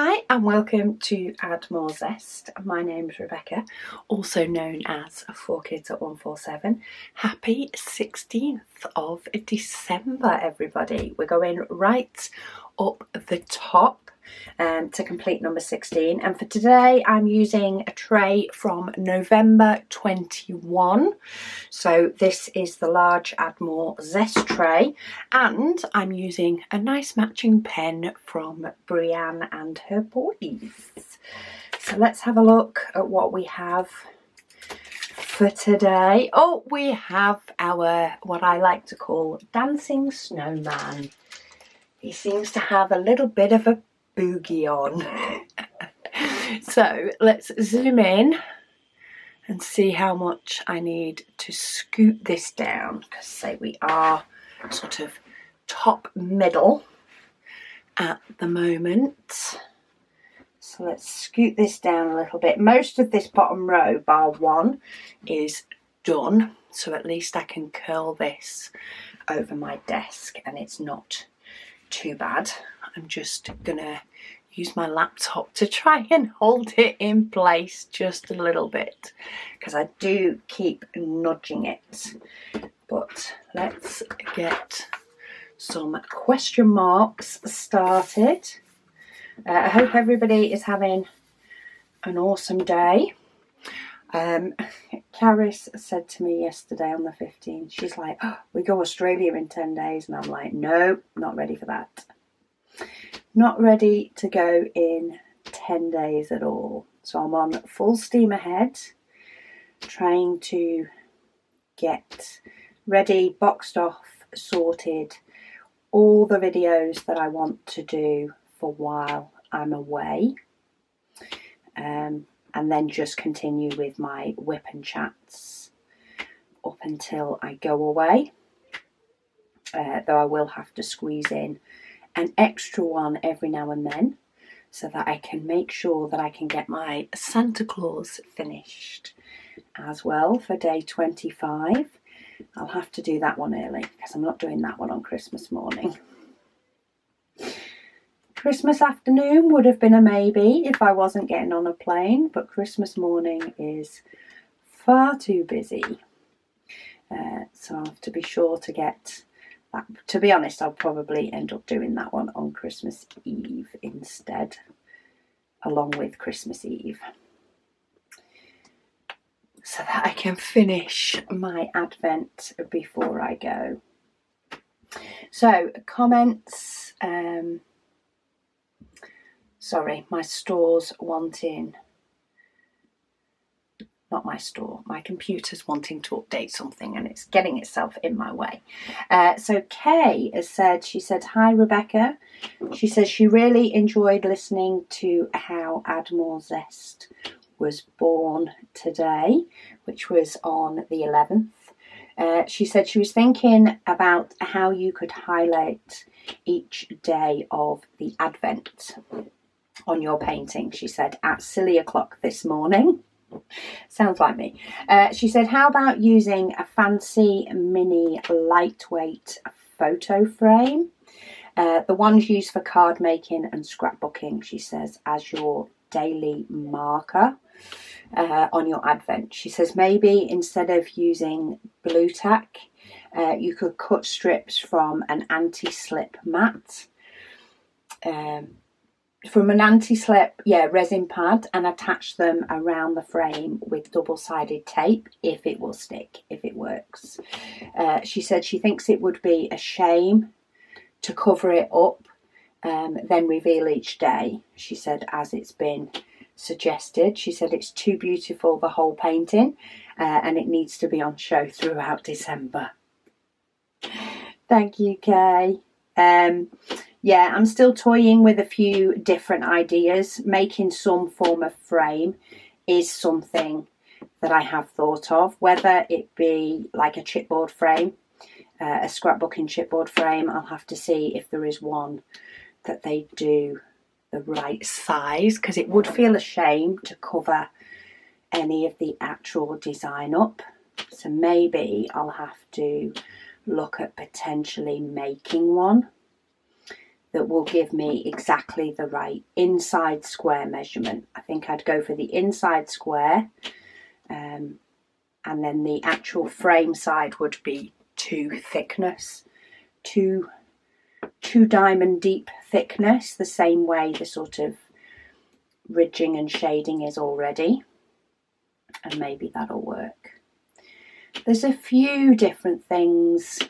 Hi and welcome to Add More Zest. My name's Rebecca, also known as 4Kids at 147. Happy 16th of December, everybody. We're going right up the top to complete number 16, and for today I'm using a tray from November 21. So this is the large Add More Zest tray, and I'm using a nice matching pen from Brianne and her boys. So let's have a look at what we have for today. Oh, we have our, what I like to call, dancing snowman. He seems to have a little bit of a boogie on. So let's zoom in and see how much I need to scoot this down, because say we are sort of top middle at the moment. So let's scoot this down a little bit. Most of this bottom row, bar one, is done, so at least I can curl this over my desk and it's not too bad. I'm just gonna use my laptop to try and hold it in place just a little bit, because I do keep nudging it. But let's get some question marks started. I hope everybody is having an awesome day. Caris said to me yesterday on the 15th, she's like, oh, we go Australia in 10 days. And I'm like, no, not ready for that. Not ready to go in 10 days at all. So I'm on full steam ahead, trying to get ready, boxed off, sorted, all the videos that I want to do for while I'm away. And then just continue with my whip and chats up until I go away. Though I will have to squeeze in an extra one every now and then, so that I can make sure that I can get my Santa Claus finished as well for day 25. I'll have to do that one early, because I'm not doing that one on Christmas morning. Christmas afternoon would have been a maybe if I wasn't getting on a plane, but Christmas morning is far too busy. So I'll have to be sure to get that. To be honest, I'll probably end up doing that one on Christmas Eve instead, along with Christmas Eve, so that I can finish my Advent before I go. So comments, sorry, my store's wanting, not my store, my computer's wanting to update something and it's getting itself in my way. So Kay has said, she said, hi Rebecca. She says she really enjoyed listening to how Add More Zest was born today, which was on the 11th. She said she was thinking about how you could highlight each day of the Advent on your painting. She said at silly o'clock this morning. Sounds like me. She said, how about using a fancy mini lightweight photo frame? The ones used for card making and scrapbooking, she says, as your daily marker on your Advent. She says maybe instead of using blue tack, you could cut strips from an anti-slip mat. From an anti-slip, resin pad, and attach them around the frame with double-sided tape, if it will stick, if it works. She said she thinks it would be a shame to cover it up, then reveal each day. She said, as it's been suggested. She said it's too beautiful, the whole painting, and it needs to be on show throughout December. Thank you, Kay. Yeah, I'm still toying with a few different ideas. Making some form of frame is something that I have thought of, whether it be like a chipboard frame, a scrapbooking chipboard frame. I'll have to see if there is one that they do the right size, because it would feel a shame to cover any of the actual design up. So maybe I'll have to look at potentially making one. that will give me exactly the right inside square measurement. I think I'd go for the inside square, and then the actual frame side would be 2 thickness, 2 diamond deep thickness, the same way the sort of ridging and shading is already, and maybe that'll work. There's a few different things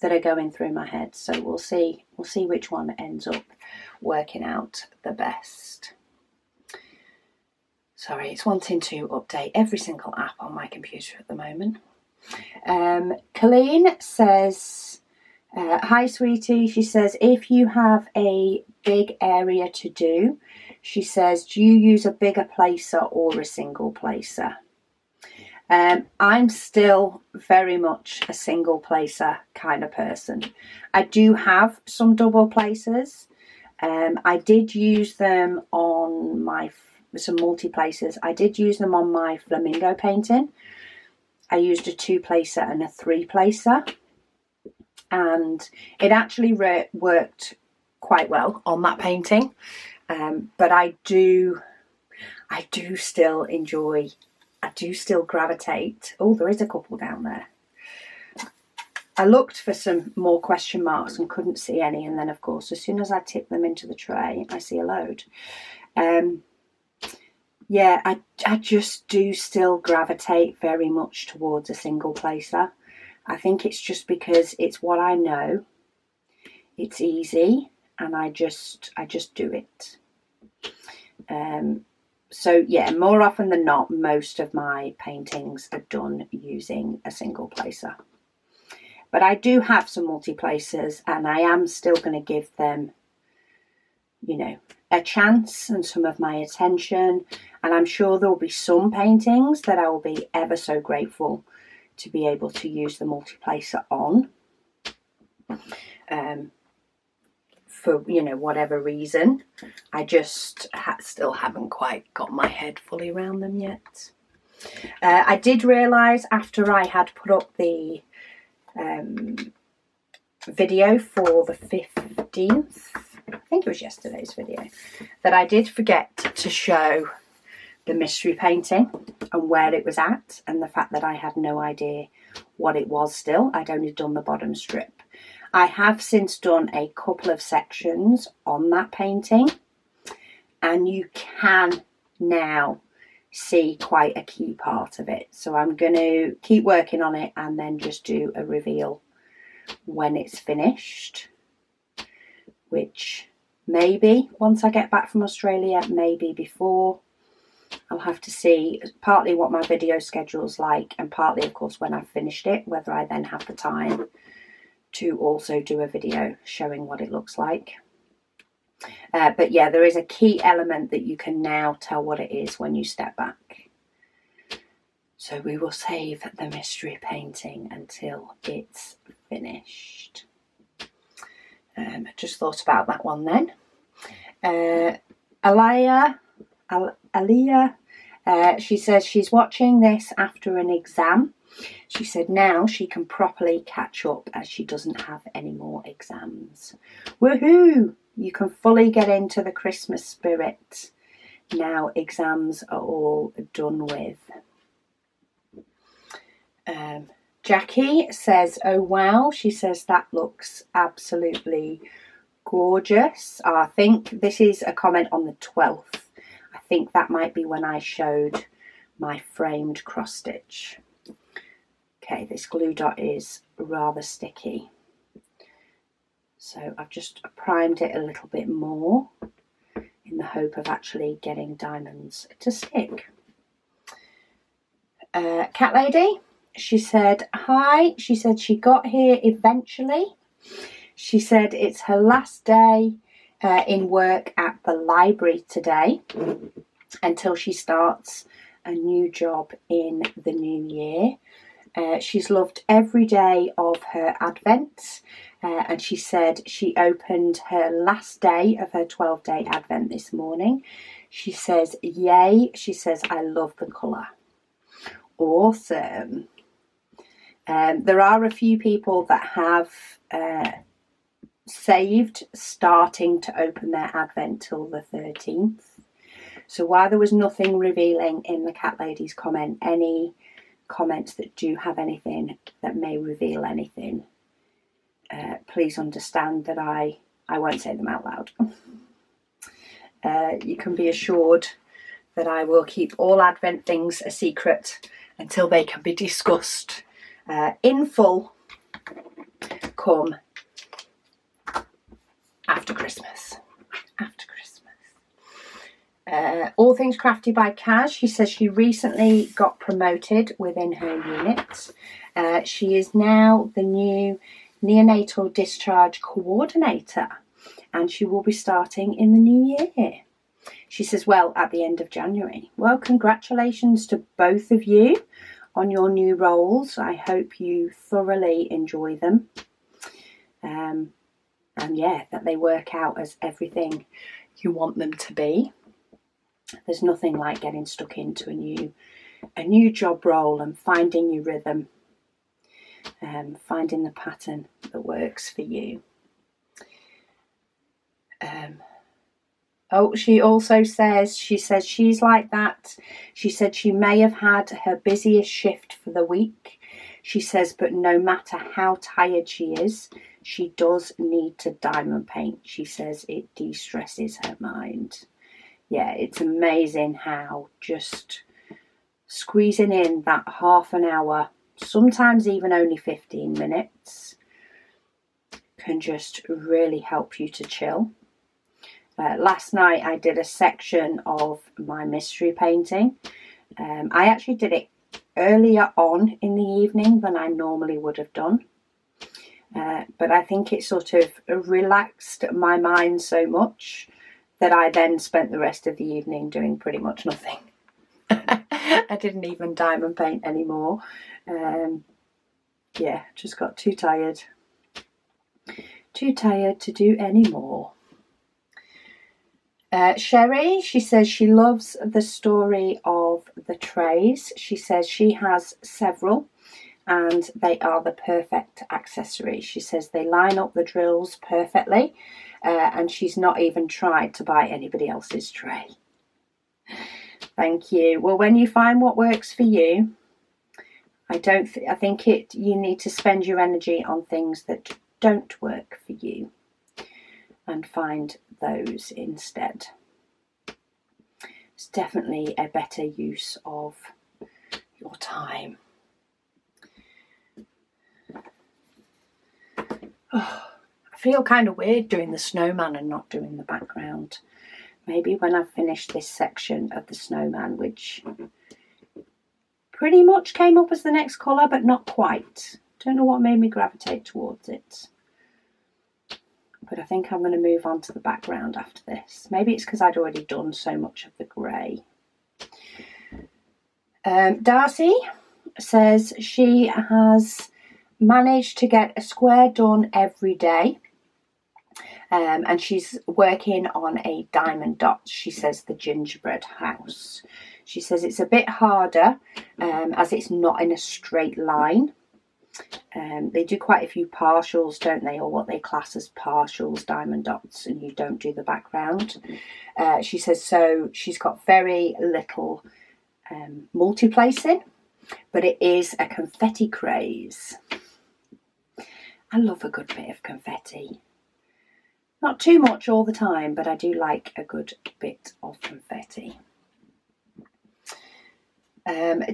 that are going through my head, so we'll see which one ends up working out the best. Sorry, it's wanting to update every single app on my computer at the moment. Colleen says, hi sweetie, she says, if you have a big area to do, she says, do you use a bigger placer or a single placer? I'm still very much a single placer kind of person. I do have some double placers. I did use them on some multi-placers. I did use them on my flamingo painting. I used a 2-placer and a 3-placer, and it actually worked quite well on that painting. But I do still enjoy, I do still gravitate. Oh, there is a couple down there. I looked for some more question marks and couldn't see any, and then of course as soon as I tip them into the tray I see a load. Yeah, I just do still gravitate very much towards a single placer. I think it's just because it's what I know, it's easy, and I just do it. So yeah, more often than not, most of my paintings are done using a single placer. But I do have some multi-placers, and I am still going to give them, you know, a chance and some of my attention. And I'm sure there will be some paintings that I will be ever so grateful to be able to use the multi-placer on. For, you know, whatever reason. I just still haven't quite got my head fully around them yet. I did realise after I had put up the video for the 15th, I think it was yesterday's video, that I did forget to show the mystery painting and where it was at, and the fact that I had no idea what it was still. I'd only done the bottom strip. I have since done a couple of sections on that painting, and you can now see quite a key part of it. So I'm going to keep working on it and then just do a reveal when it's finished, which maybe once I get back from Australia, maybe before. I'll have to see partly what my video schedule's like, and partly of course when I've finished it, whether I then have the time to also do a video showing what it looks like. But yeah, there is a key element that you can now tell what it is when you step back. So we will save the mystery painting until it's finished. Just thought about that one then. Aliyah, she says she's watching this after an exam. She said now she can properly catch up as she doesn't have any more exams. Woohoo! You can fully get into the Christmas spirit now exams are all done with. Jackie says, oh wow, she says that looks absolutely gorgeous. I think this is a comment on the 12th. I think that might be when I showed my framed cross stitch. Okay, this glue dot is rather sticky, so I've just primed it a little bit more in the hope of actually getting diamonds to stick. Cat Lady, she said hi. She said she got here eventually. She said it's her last day in work at the library today until she starts a new job in the new year. She's loved every day of her Advent, and she said she opened her last day of her 12-day Advent this morning. She says, yay. She says, I love the colour. Awesome. There are a few people that have saved starting to open their Advent till the 13th. So while there was nothing revealing in the Cat Lady's comment, any comments that do have anything that may reveal anything, please understand that I won't say them out loud. You can be assured that I will keep all Advent things a secret until they can be discussed in full come after Christmas. All Things Crafty by Kaz. She says she recently got promoted within her unit. She is now the new neonatal discharge coordinator, and she will be starting in the new year. She says, well, at the end of January. Well, congratulations to both of you on your new roles. I hope you thoroughly enjoy them. And yeah, that they work out as everything you want them to be. There's nothing like getting stuck into a new job role and finding your rhythm, finding the pattern that works for you. She also says, she's like that. She said she may have had her busiest shift for the week. She says, but no matter how tired she is, she does need to diamond paint. She says it de-stresses her mind. Yeah, it's amazing how just squeezing in that half an hour, sometimes even only 15 minutes, can just really help you to chill. Last night I did a section of my mystery painting. I actually did it earlier on in the evening than I normally would have done. But I think it sort of relaxed my mind so much that I then spent the rest of the evening doing pretty much nothing. I didn't even diamond paint anymore. Yeah, just got too tired. Too tired to do any more. Sherry, she says she loves the story of the trays. She says she has several and they are the perfect accessory. She says they line up the drills perfectly, and she's not even tried to buy anybody else's tray. Thank you. Well, when you find what works for you, I think you need to spend your energy on things that don't work for you and find those instead. It's definitely a better use of your time. Oh, I feel kind of weird doing the snowman and not doing the background. Maybe when I've finished this section of the snowman, which pretty much came up as the next colour, but not quite. Don't know what made me gravitate towards it. But I think I'm going to move on to the background after this. Maybe it's because I'd already done so much of the grey. Darcy says she has managed to get a square done every day. And she's working on a diamond dot. She says the gingerbread house. She says it's a bit harder as it's not in a straight line. They do quite a few partials, don't they, or what they class as partials, diamond dots, and you don't do the background. She says so she's got very little multi-placing, but it is a confetti craze. I love a good bit of confetti. Not too much all the time, but I do like a good bit of confetti.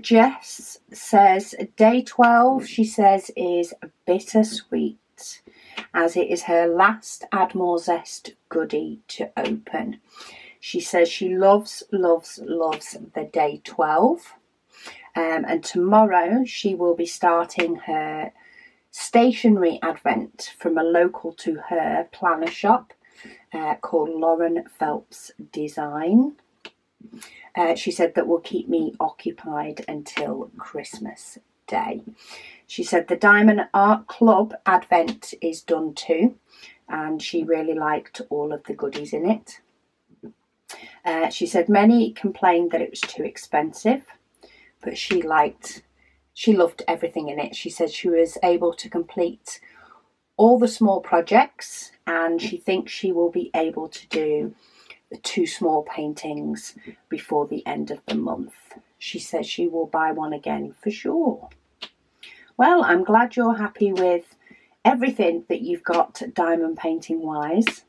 Jess says day 12, she says, is bittersweet as it is her last Admore Zest goodie to open. She says she loves the day 12, and tomorrow she will be starting her stationery advent from a local to her planner shop called Lauren Phelps Design. She said that will keep me occupied until Christmas Day. She said the Diamond Art Club Advent is done too, and she really liked all of the goodies in it. She said many complained that it was too expensive, but she loved everything in it. She said she was able to complete all the small projects and she thinks she will be able to do the 2 small paintings before the end of the month. She says she will buy one again for sure. Well, I'm glad you're happy with everything that you've got diamond painting wise,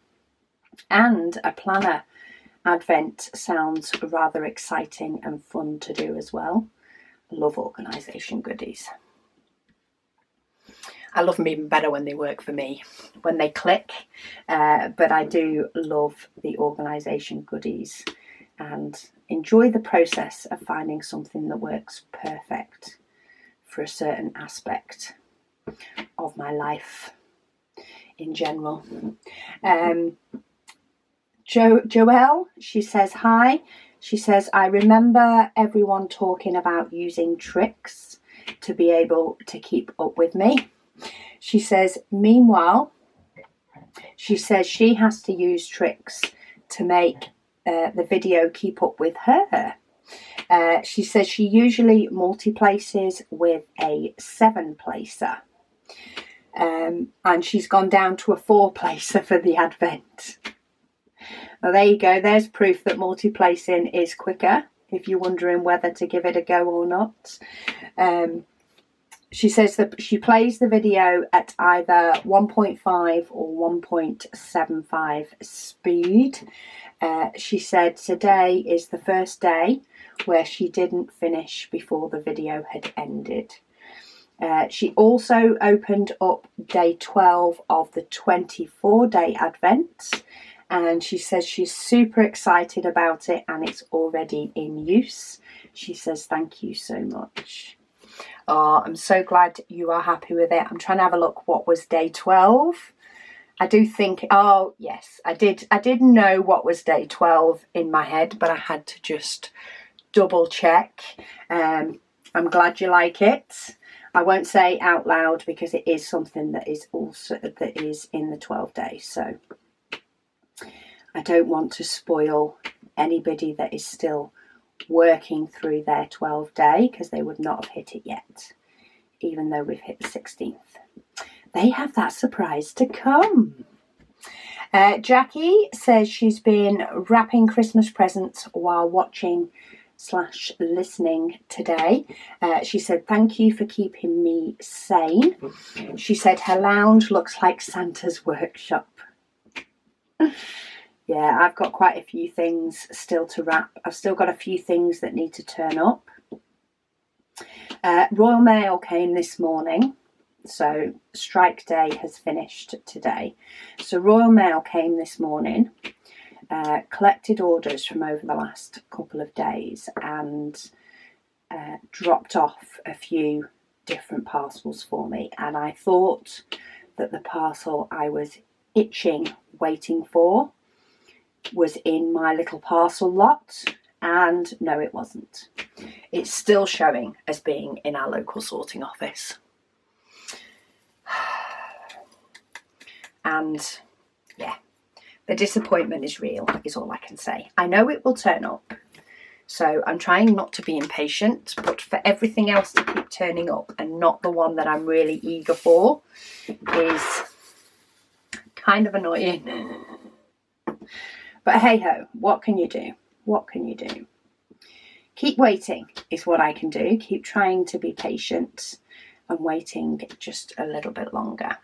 and a planner advent sounds rather exciting and fun to do as well. I love organisation goodies. I love them even better when they work for me, when they click, but I do love the organisation goodies and enjoy the process of finding something that works perfect for a certain aspect of my life in general. Joelle, she says hi. She says, I remember everyone talking about using tricks to be able to keep up with me. She says, meanwhile, she says she has to use tricks to make the video keep up with her. She says she usually multi-places with a 7-placer. And she's gone down to a 4-placer for the advent. Well, there you go. There's proof that multi-placing is quicker, if you're wondering whether to give it a go or not. She says that she plays the video at either 1.5 or 1.75 speed. She said today is the first day where she didn't finish before the video had ended. She also opened up day 12 of the 24-day Advent, and she says she's super excited about it and it's already in use. She says thank you so much. Oh, I'm so glad you are happy with it. I'm trying to have a look. What was day 12? I do think, oh yes, I did know what was day 12 in my head, but I had to just double check. I'm glad you like it. I won't say out loud because it is something that is in the 12 days. So I don't want to spoil anybody that is still working through their 12 day, because they would not have hit it yet, even though we've hit the 16th. They have that surprise to come. Jackie says she's been wrapping Christmas presents while watching/listening today. She said thank you for keeping me sane. She said her lounge looks like Santa's workshop. Yeah, I've got quite a few things still to wrap. I've still got a few things that need to turn up. Royal Mail came this morning, so strike day has finished today. So Royal Mail came this morning, collected orders from over the last couple of days and dropped off a few different parcels for me. And I thought that the parcel I was waiting for was in my little parcel lot, and no, it wasn't. It's still showing as being in our local sorting office. And yeah, the disappointment is real, is all I can say. I know it will turn up, so I'm trying not to be impatient, but for everything else to keep turning up and not the one that I'm really eager for is kind of annoying. But hey ho, what can you do? What can you do? Keep waiting is what I can do. Keep trying to be patient and waiting just a little bit longer.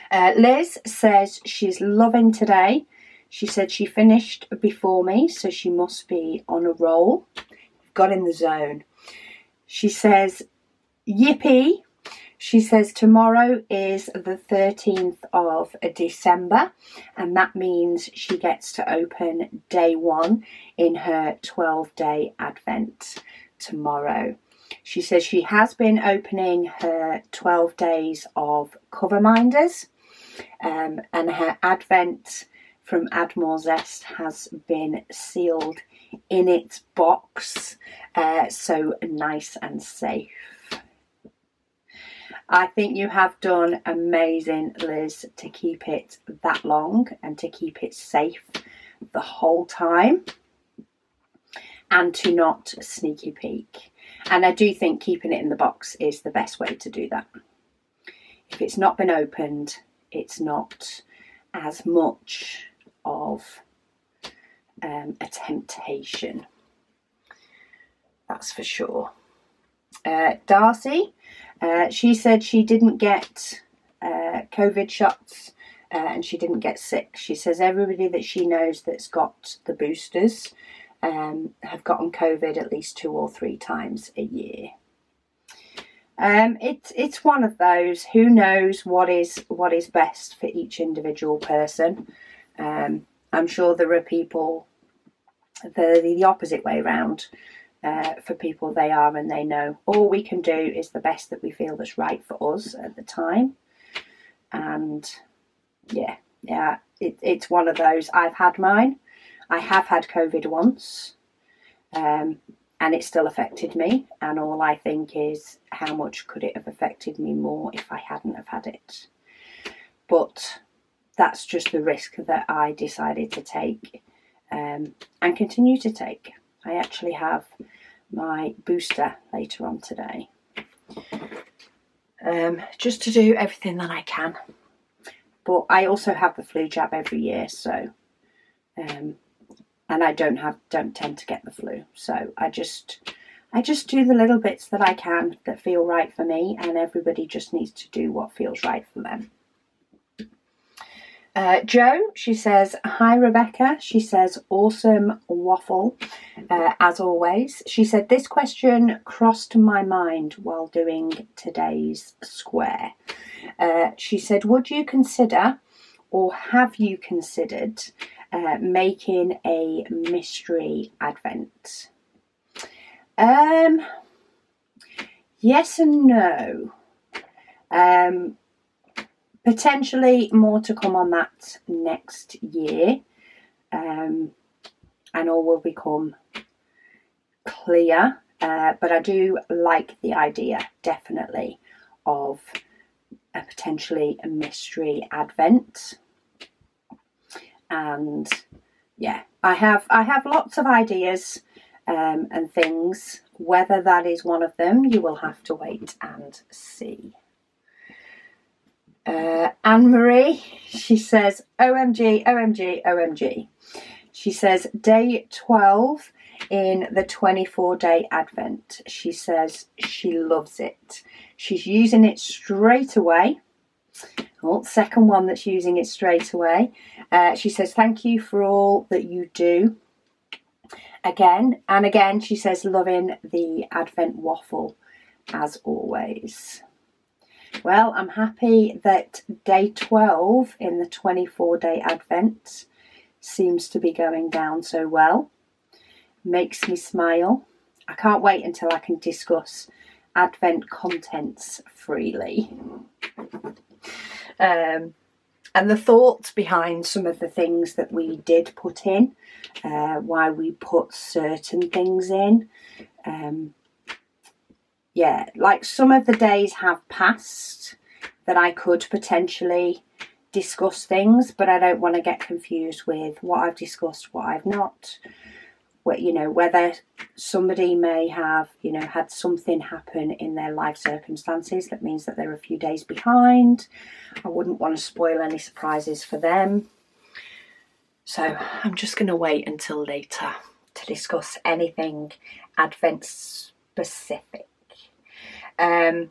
Liz says she's loving today. She said she finished before me, so she must be on a roll. Got in the zone. She says, yippee. She says tomorrow is the 13th of December, and that means she gets to open day 1 in her 12-day Advent tomorrow. She says she has been opening her 12 days of cover minders, and her Advent from Admore Zest has been sealed in its box, so nice and safe. I think you have done amazing, Liz, to keep it that long and to keep it safe the whole time and to not sneaky peek. And I do think keeping it in the box is the best way to do that. If it's not been opened, it's not as much of a temptation. That's for sure. Darcy, she said she didn't get COVID shots and she didn't get sick. She says everybody that she knows that's got the boosters have gotten COVID at least 2 or 3 times a year. It's one of those. Who knows what is best for each individual person? I'm sure there are people the opposite way round. For people, they are and they know. All we can do is the best that we feel that's right for us at the time. And yeah, it's one of those. I've had mine. I have had COVID once, and it still affected me. And all I think is, how much could it have affected me more if I hadn't have had it? But that's just the risk that I decided to take, and continue to take. I actually have my booster later on today, just to do everything that I can. But I also have the flu jab every year, so and I don't tend to get the flu, so I just do the little bits that I can that feel right for me, and everybody just needs to do what feels right for them. Jo, she says, hi Rebecca. She says, awesome waffle, as always. She said, this question crossed my mind while doing today's square. She said, would you consider, or have you considered, making a mystery advent? Yes and no. Potentially more to come on that next year, and all will become clear. But I do like the idea, definitely, of potentially a mystery advent. And yeah, I have lots of ideas and things. Whether that is one of them, you will have to wait and see. Anne-Marie, she says, OMG, OMG, OMG. She says, day 12 in the 24-day Advent. She says she loves it. She's using it straight away. Oh, second one that's using it straight away. She says, thank you for all that you do. Again and again, she says, loving the Advent waffle as always. Well, I'm happy that day 12 in the 24-day Advent seems to be going down so well. Makes me smile. I can't wait until I can discuss Advent contents freely. And the thoughts behind some of the things that we did put in, why we put certain things in. Yeah, like some of the days have passed that I could potentially discuss things, but I don't want to get confused with what I've discussed, what I've not. Whether somebody may have, had something happen in their life circumstances that means that they're a few days behind. I wouldn't want to spoil any surprises for them. So I'm just going to wait until later to discuss anything Advent specific. Raina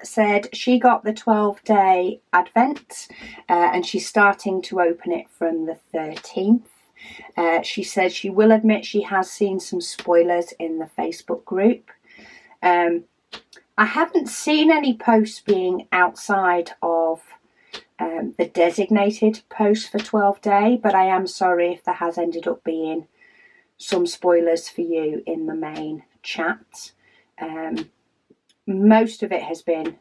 said she got the 12-day Advent and she's starting to open it from the 13th. She said she will admit she has seen some spoilers in the Facebook group. I haven't seen any posts being outside of the designated post for 12-day, but I am sorry if there has ended up being some spoilers for you in the main chat. Most of it has been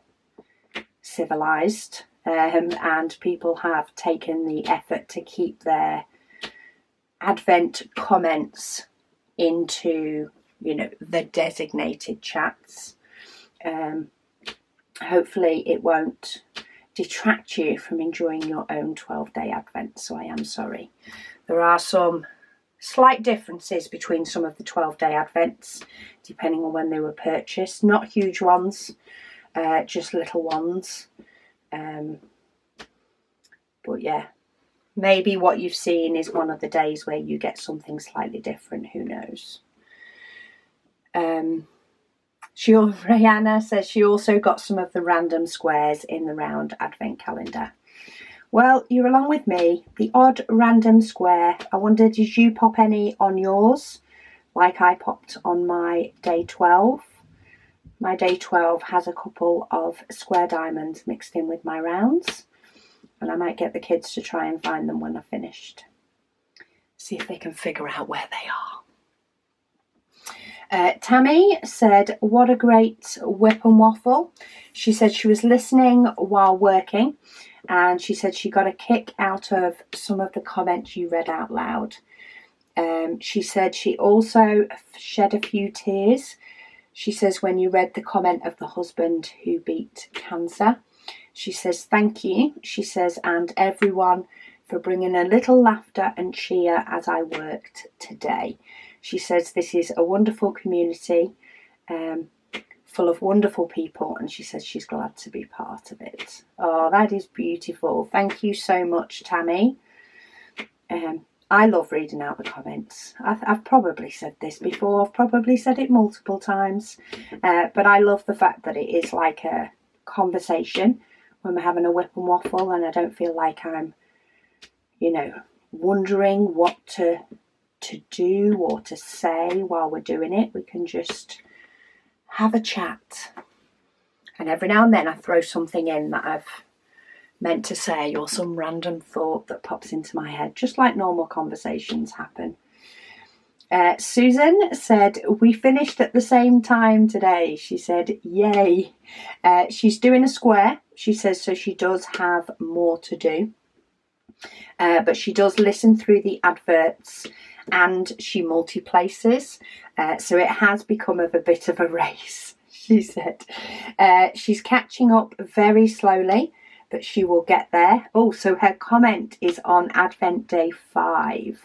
civilised, and people have taken the effort to keep their Advent comments into, the designated chats. Hopefully it won't detract you from enjoying your own 12-day Advent, so I am sorry. There are some slight differences between some of the 12-day Advents, depending on when they were purchased. Not huge ones, just little ones. But yeah, maybe what you've seen is one of the days where you get something slightly different. Who knows? Rihanna says she also got some of the random squares in the round advent calendar. Well, you're along with me. The odd random square. I wonder, did you pop any on yours? Like I popped on my day 12. My day 12 has a couple of square diamonds mixed in with my rounds. And I might get the kids to try and find them when I've finished. See if they can figure out where they are. Tammy said, what a great whip and waffle. She said she was listening while working, and she said she got a kick out of some of the comments you read out loud. She said she also shed a few tears. She says when you read the comment of the husband who beat cancer. She says thank you, she says, and everyone for bringing a little laughter and cheer as I worked today. She says this is a wonderful community full of wonderful people, and she says she's glad to be part of it. Oh, that is beautiful. Thank you so much, Tammy. I love reading out the comments. I've probably said this before. I've probably said it multiple times. But I love the fact that it is like a conversation when we're having a whip and waffle, and I don't feel like I'm, wondering what to do or to say while we're doing it. We can just have a chat. And every now and then I throw something in that I've meant to say, or some random thought that pops into my head, just like normal conversations happen. Susan said, we finished at the same time today. She said, yay. She's doing a square, she says, so she does have more to do. But she does listen through the adverts and she multi-places. So it has become a bit of a race, she said. She's catching up very slowly, but she will get there. Oh, so her comment is on Advent Day 5,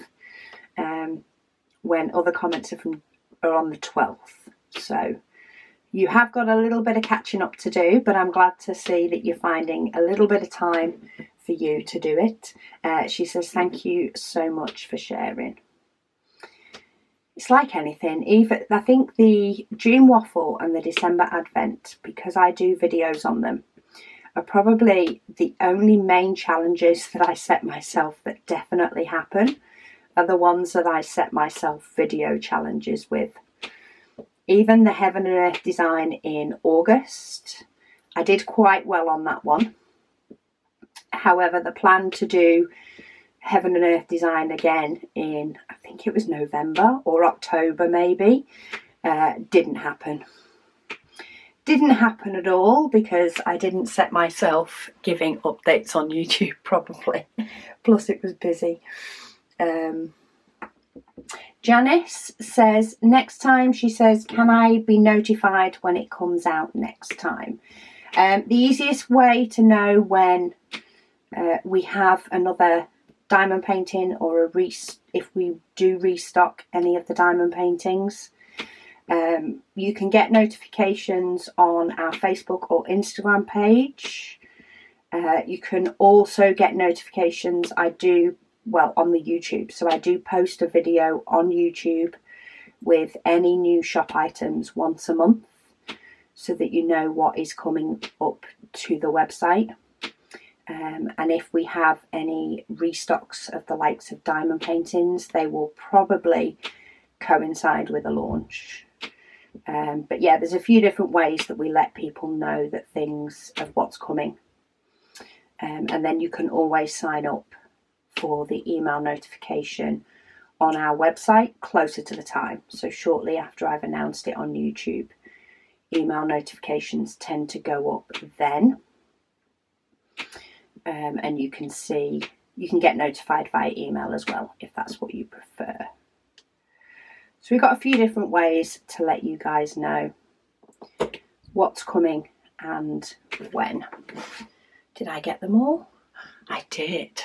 when other comments are on the 12th. So you have got a little bit of catching up to do, but I'm glad to see that you're finding a little bit of time for you to do it. She says, thank you so much for sharing. It's like anything. Even I think the June Waffle and the December Advent, because I do videos on them, are probably the only main challenges that I set myself that definitely happen, are the ones that I set myself video challenges with. Even the Heaven and Earth design in August, I did quite well on that one. However, the plan to do Heaven and Earth design again in, I think it was November or October maybe, didn't happen. Didn't happen at all because I didn't set myself giving updates on YouTube probably. Plus it was busy. Janice says, next time, she says, can I be notified when it comes out next time? The easiest way to know when we have another diamond painting or if we do restock any of the diamond paintings, you can get notifications on our Facebook or Instagram page. You can also get notifications on the YouTube. So I do post a video on YouTube with any new shop items once a month so that you know what is coming up to the website. And if we have any restocks of the likes of diamond paintings, they will probably coincide with a launch. But yeah, there's a few different ways that we let people know that things of what's coming. And then you can always sign up for the email notification on our website closer to the time. So shortly after I've announced it on YouTube, email notifications tend to go up then. And you can get notified via email as well if that's what you prefer. So we've got a few different ways to let you guys know what's coming and when. Did I get them all? I did.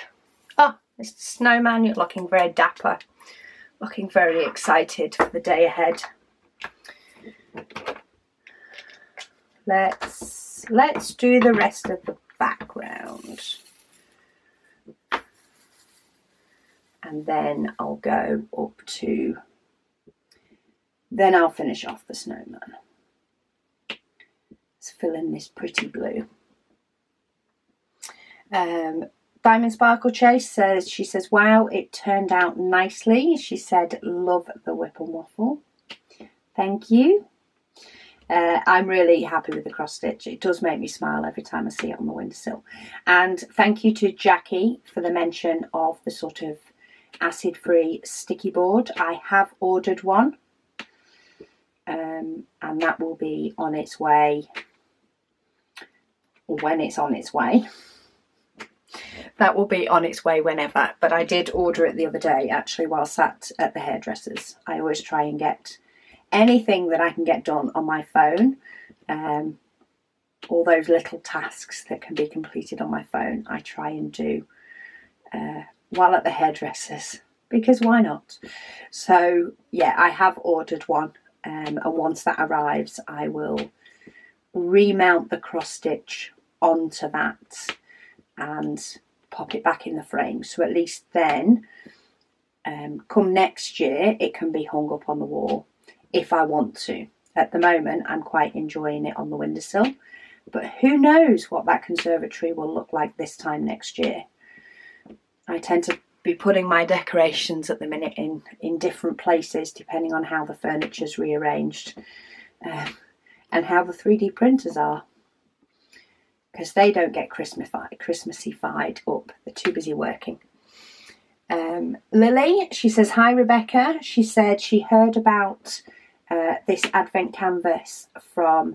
Oh, Mr. Snowman, you're looking very dapper. Looking very excited for the day ahead. Let's do the rest of the background. And then I'll go up to, then I'll finish off the snowman. Let's fill in this pretty blue. Diamond Sparkle Chase says, she says, wow, it turned out nicely. She said, love the whip and waffle. Thank you. I'm really happy with the cross stitch. It does make me smile every time I see it on the windowsill. And thank you to Jackie for the mention of the sort of acid-free sticky board. I have ordered one, and that will be on its way, or when it's on its way. That will be on its way whenever, but I did order it the other day actually while sat at the hairdresser's. I always try and get anything that I can get done on my phone, all those little tasks that can be completed on my phone, I try and do while at the hairdressers, because why not? So yeah, I have ordered one, and once that arrives I will remount the cross stitch onto that and pop it back in the frame, so at least then come next year it can be hung up on the wall if I want to. At the moment I'm quite enjoying it on the windowsill, but who knows what that conservatory will look like this time next year. I tend to be putting my decorations at the minute in different places depending on how the furniture's rearranged, and how the 3D printers are, because they don't get Christmassy-fied up. They're too busy working. Lily, she says, hi Rebecca. She said she heard about this advent canvas from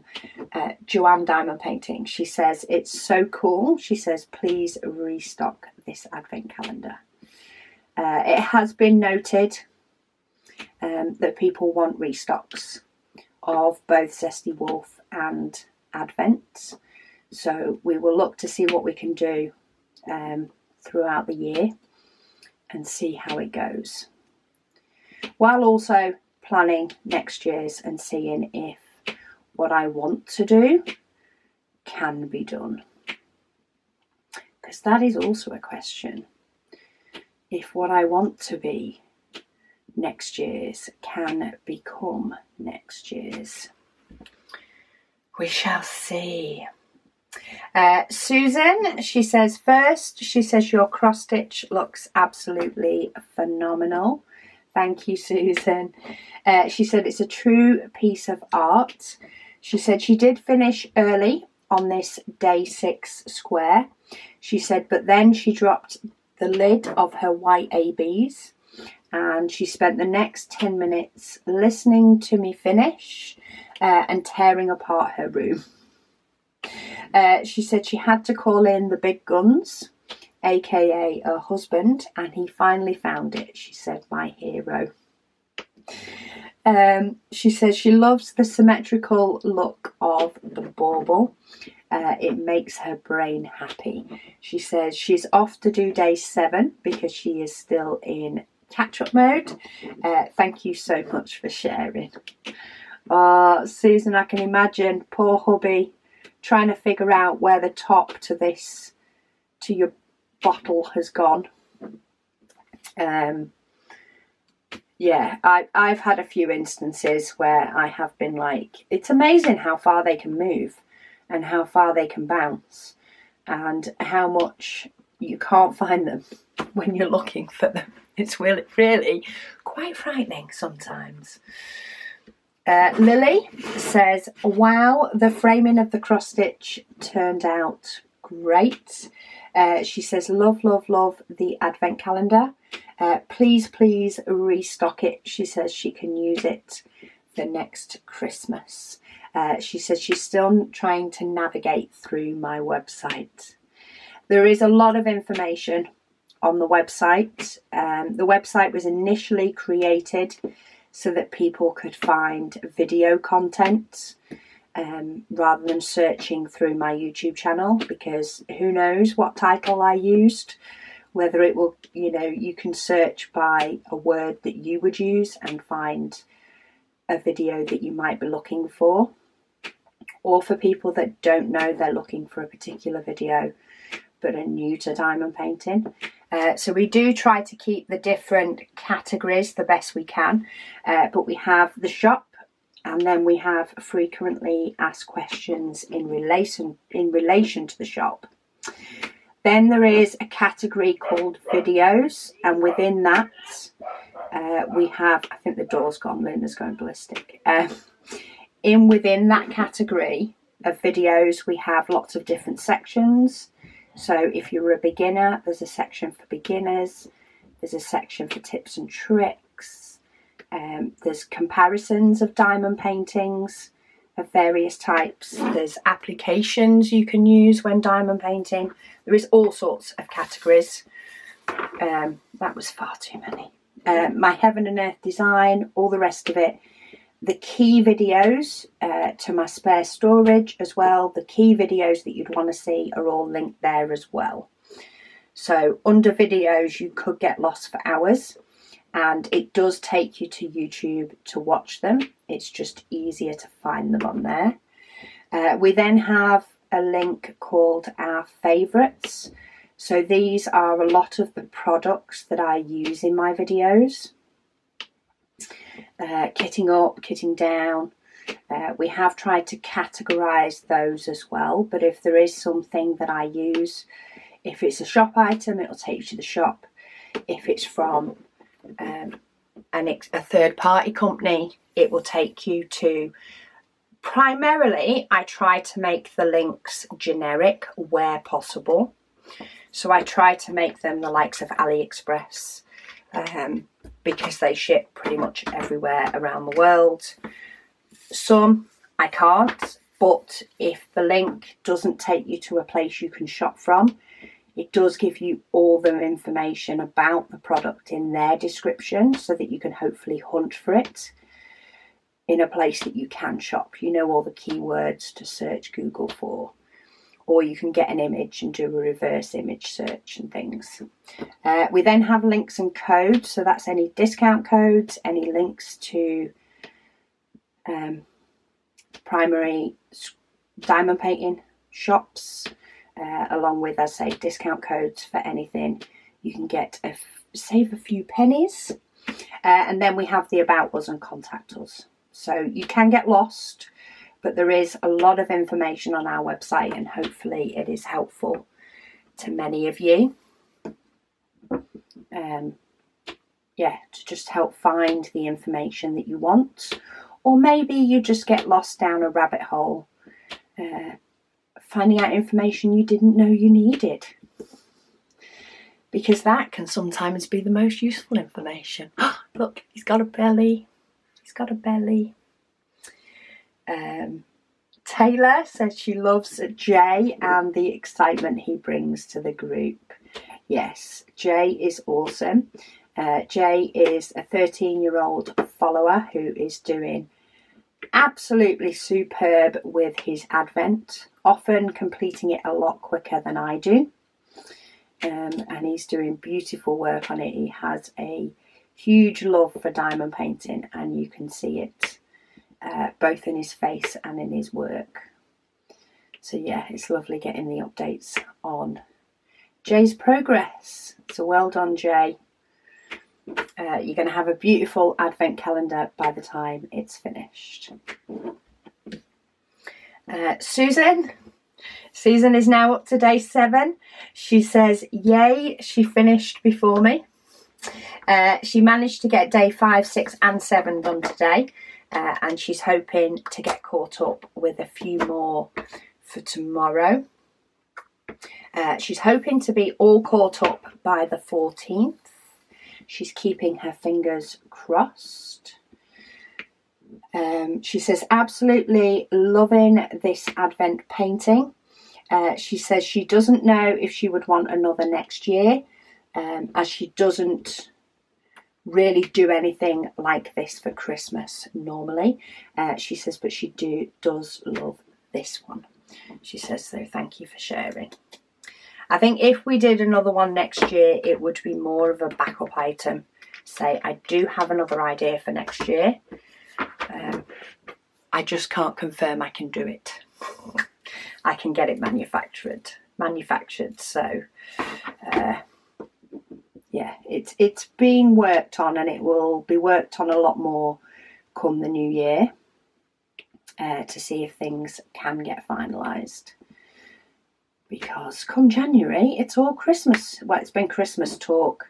Joanne Diamond Painting. She says it's so cool. She says please restock this advent calendar. It has been noted that people want restocks of both Zesty Wolf and Advent, so we will look to see what we can do throughout the year and see how it goes, while also planning next year's and seeing if what I want to do can be done, because that is also a question. If what I want to be next year's can become next year's. We shall see. Susan, she says, first, she says your cross stitch looks absolutely phenomenal. Thank you, Susan. She said it's a true piece of art. She said she did finish early on this day 6 square. She said, but then she dropped the lid of her white ABs and she spent the next 10 minutes listening to me finish and tearing apart her room. She said she had to call in the big guns, aka her husband, and he finally found it. She said, my hero. She says she loves the symmetrical look of the bauble. It makes her brain happy. She says she's off to do day 7 because she is still in catch-up mode. Thank you so much for sharing. Susan, I can imagine poor hubby trying to figure out where the top to your bottle has gone. Yeah, I've had a few instances where I have been like, it's amazing how far they can move and how far they can bounce and how much you can't find them when you're looking for them. It's really quite frightening sometimes. Lily says, wow, the framing of the cross stitch turned out great. She says, love the advent calendar. Please restock it. She says she can use it for next Christmas. She says she's still trying to navigate through my website. There is a lot of information on the website. The website was initially created so that people could find video content rather than searching through my YouTube channel, because who knows what title I used, whether it will, you can search by a word that you would use and find a video that you might be looking for, or for people that don't know they're looking for a particular video but are new to diamond painting. So we do try to keep the different categories the best we can, but we have the shop, and then we have frequently asked questions in relation to the shop. Then there is a category called videos, and within that we have, I think the door's gone, Luna's going ballistic. Within that category of videos, we have lots of different sections. So if you're a beginner, there's a section for beginners, there's a section for tips and tricks, there's comparisons of diamond paintings of various types, there's applications you can use when diamond painting. There is all sorts of categories. That was far too many. My heaven and earth design, all the rest of it. The key videos to my spare storage as well. The key videos that you'd want to see are all linked there as well. So under videos, you could get lost for hours, and it does take you to YouTube to watch them. It's just easier to find them on there. We then have a link called Our Favourites. So these are a lot of the products that I use in my videos. Kitting up, kitting down. We have tried to categorise those as well, but if there is something that I use, if it's a shop item, it'll take you to the shop. If it's from a third party company, it will take you to... Primarily, I try to make the links generic where possible. So I try to make them the likes of AliExpress, because they ship pretty much everywhere around the world. Some I can't, but if the link doesn't take you to a place you can shop from, it does give you all the information about the product in their description so that you can hopefully hunt for it in a place that you can shop. You know all the keywords to search Google for. Or you can get an image and do a reverse image search and things. We then have links and codes, so that's any discount codes, any links to primary diamond painting shops, along with, as I say, discount codes for anything. You can get save a few pennies. And then we have the About Us and Contact Us. So you can get lost, but there is a lot of information on our website, and hopefully it is helpful to many of you. To just help find the information that you want. Or maybe you just get lost down a rabbit hole, finding out information you didn't know you needed. Because that can sometimes be the most useful information. Look, he's got a belly. He's got a belly. Taylor says she loves Jay and the excitement he brings to the group. Yes, Jay is awesome. Jay is a 13-year-old follower who is doing absolutely superb with his Advent, often completing it a lot quicker than I do. And he's doing beautiful work on it. He has a huge love for diamond painting, and you can see it both in his face and in his work. So yeah, it's lovely getting the updates on Jay's progress. So well done, Jay. You're going to have a beautiful Advent calendar by the time it's finished. Susan is now up to day 7. She says, yay, she finished before me. She managed to get day 5, 6 and 7 done today. And she's hoping to get caught up with a few more for tomorrow. She's hoping to be all caught up by the 14th. She's keeping her fingers crossed. She says, absolutely loving this Advent painting. She says she doesn't know if she would want another next year, as she doesn't really do anything like this for Christmas normally. She says, but she does love this one. She says, so thank you for sharing. I think if we did another one next year, it would be more of a backup item. Say, I do have another idea for next year. I just can't confirm I can do it. I can get it manufactured. So yeah, it's being worked on, and it will be worked on a lot more come the new year to see if things can get finalised. Because come January, it's all Christmas. Well, it's been Christmas talk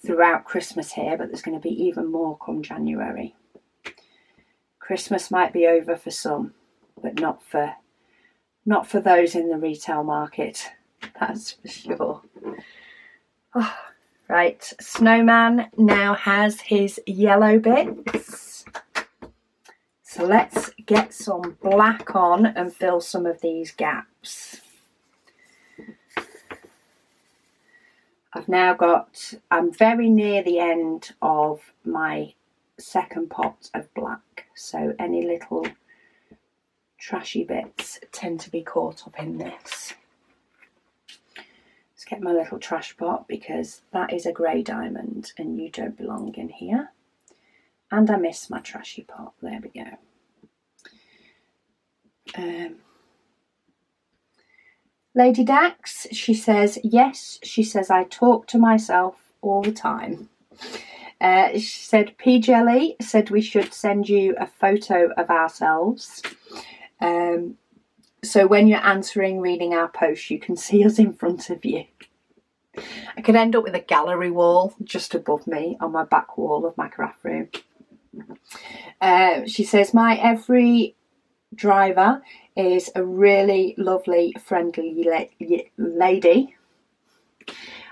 throughout Christmas here, but there's going to be even more come January. Christmas might be over for some, but not for those in the retail market. That's for sure. Oh, right, Snowman now has his yellow bits. So let's get some black on and fill some of these gaps. I'm very near the end of my second pot of black, so any little trashy bits tend to be caught up in this. Let's get my little trash pot, because that is a grey diamond and you don't belong in here. And I missed my trashy pot. There we go. Lady Dax, she says, yes, she says, I talk to myself all the time. She said, P. Jelly said we should send you a photo of ourselves. So when you're reading our post, you can see us in front of you. I could end up with a gallery wall just above me on my back wall of my craft room. She says, my every driver is a really lovely, friendly lady.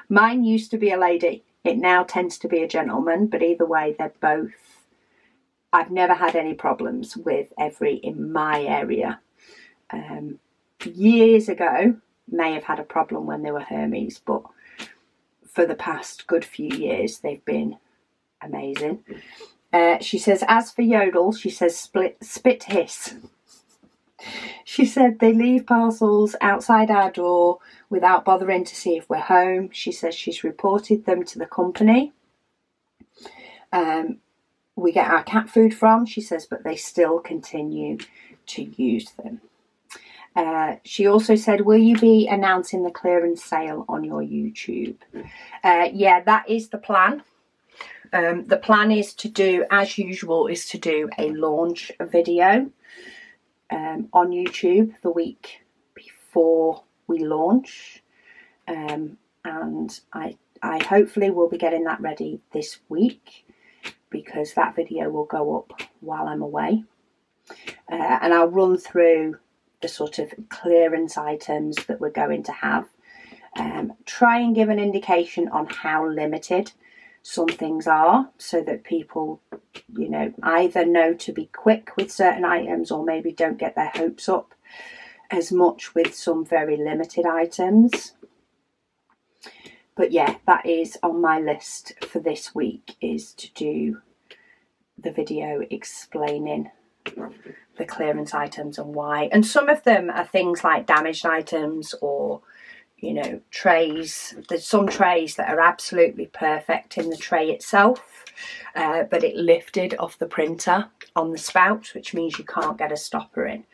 Mine used to be a lady. It now tends to be a gentleman, but either way, they're both. I've never had any problems with every in my area. Years ago, may have had a problem when they were Hermes, but for the past good few years, they've been amazing. She says, as for Yodel, she says, spit hiss. She said they leave parcels outside our door without bothering to see if we're home. She says she's reported them to the company. We get our cat food from, she says, but they still continue to use them. She also said, will you be announcing the clearance sale on your YouTube? Yeah, that is the plan. The plan is to do, as usual, is to do a launch video on YouTube the week before we launch. And I hopefully will be getting that ready this week, because that video will go up while I'm away. And I'll run through the sort of clearance items that we're going to have. Try and give an indication on how limited some things are, so that people, you know, either know to be quick with certain items or maybe don't get their hopes up as much with some very limited items. But yeah, that is on my list for this week, is to do the video explaining the clearance items and why. And some of them are things like damaged items, or, you know, trays. There's some trays that are absolutely perfect in the tray itself, but it lifted off the printer on the spout, which means you can't get a stopper in.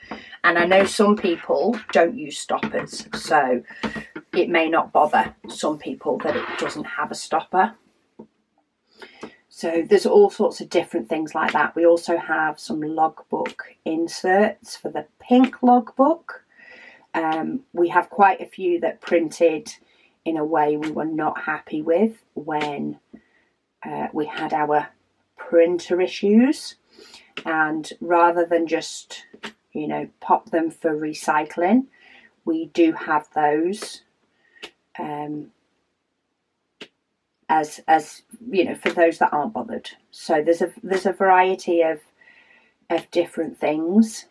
And I know some people don't use stoppers, so it may not bother some people that it doesn't have a stopper. So there's all sorts of different things like that. We also have some logbook inserts for the pink logbook. We have quite a few that printed in a way we were not happy with when we had our printer issues. And rather than just, you know, pop them for recycling, we do have those as you know, for those that aren't bothered. So there's a variety of different things,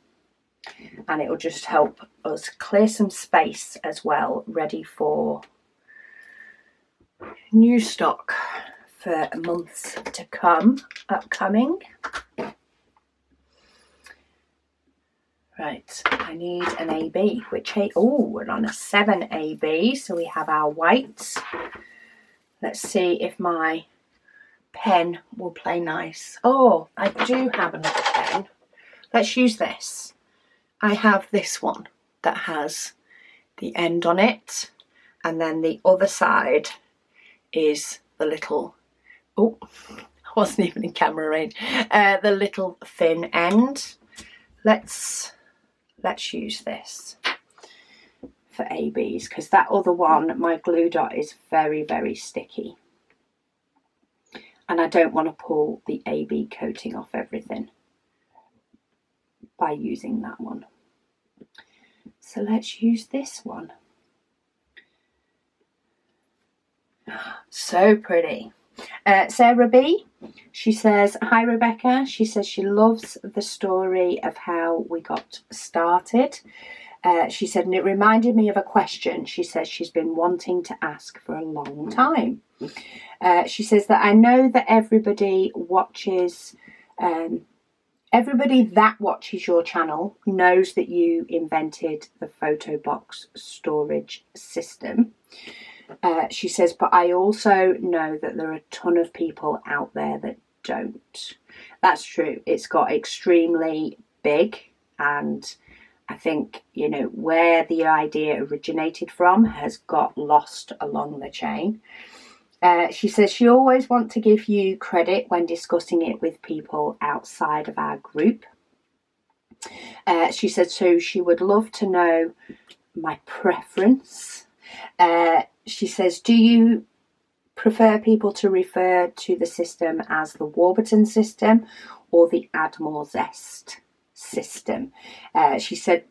and it will just help us clear some space as well, ready for new stock for months to come, upcoming. Right, I need an AB, we're on a 7 AB, so we have our whites. Let's see if my pen will play nice. Oh, I do have another pen. Let's use this. I have this one that has the end on it, and then the other side is the little, oh, I wasn't even in camera range, the little thin end. Let's use this for ABs, because that other one, my glue dot, is very, very sticky, and I don't want to pull the AB coating off everything by using that one. So let's use this one. So pretty. Sarah B, she says, hi Rebecca. She says she loves the story of how we got started. She said, and it reminded me of a question she says she's been wanting to ask for a long time. She says that I know that everybody that watches your channel knows that you invented the photo box storage system. She says, but I also know that there are a ton of people out there that don't. That's true. It's got extremely big, and I think, you know, where the idea originated from has got lost along the chain. She says she always wants to give you credit when discussing it with people outside of our group. She said, so she would love to know my preference. She says, do you prefer people to refer to the system as the Warburton system or the Admore Zest system? She said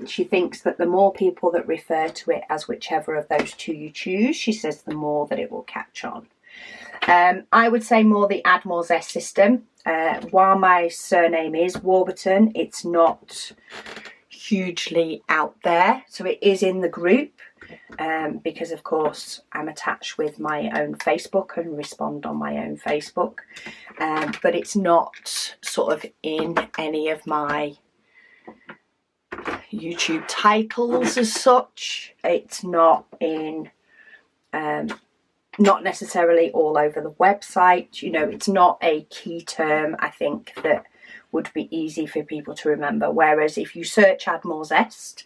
she thinks that the more people that refer to it as whichever of those two you choose, she says the more that it will catch on. I would say more the Admore Zest system. While my surname is Warburton, it's not hugely out there, so it is in the group. Because of course I'm attached with my own Facebook and respond on my own Facebook, but it's not sort of in any of my YouTube titles as such. It's not in not necessarily all over the website, you know. It's not a key term, I think, that would be easy for people to remember, whereas if you search Admore Zest,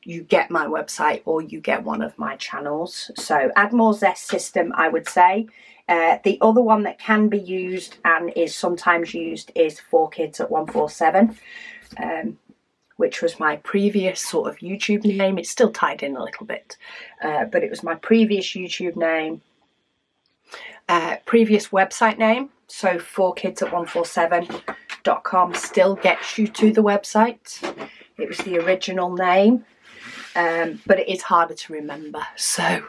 you get my website or you get one of my channels. So Admore Zest system, I would say. The other one that can be used and is sometimes used is 4Kids at 147, which was my previous sort of YouTube name. It's still tied in a little bit, but it was my previous YouTube name, previous website name. So 4Kids at 147.com still gets you to the website. It was the original name. But it is harder to remember, so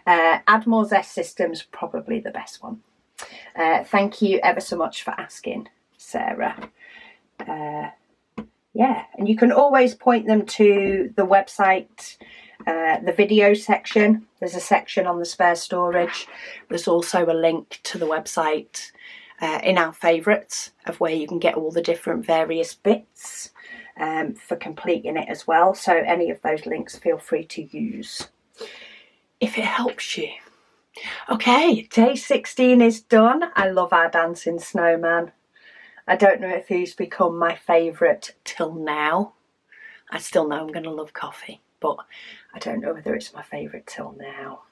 Admore Zest system's probably the best one. Thank you ever so much for asking, Sarah. Yeah, and you can always point them to the website, the video section. There's a section on the spare storage. There's also a link to the website in our favourites of where you can get all the different various bits for completing it as well. So any of those links feel free to use if it helps you. Okay, day 16 is done. I love our dancing snowman. I don't know if he's become my favourite till now. I still know I'm going to love coffee, but I don't know whether it's my favourite till now.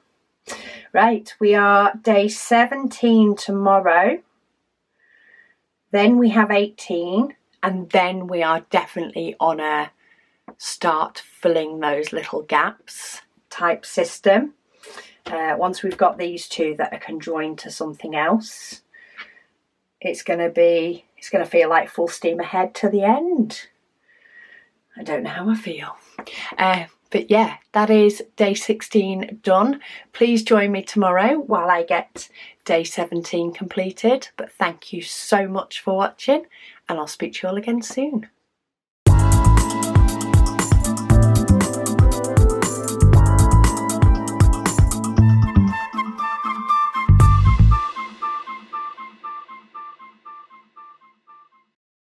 Right, we are day 17 tomorrow. Then we have 18. And then we are definitely on a start filling those little gaps type system. Once we've got these two that are conjoined to something else, it's going to feel like full steam ahead to the end. I don't know how I feel. But yeah, that is day 16 done. Please join me tomorrow while I get day 17 completed. But thank you so much for watching, and I'll speak to you all again soon.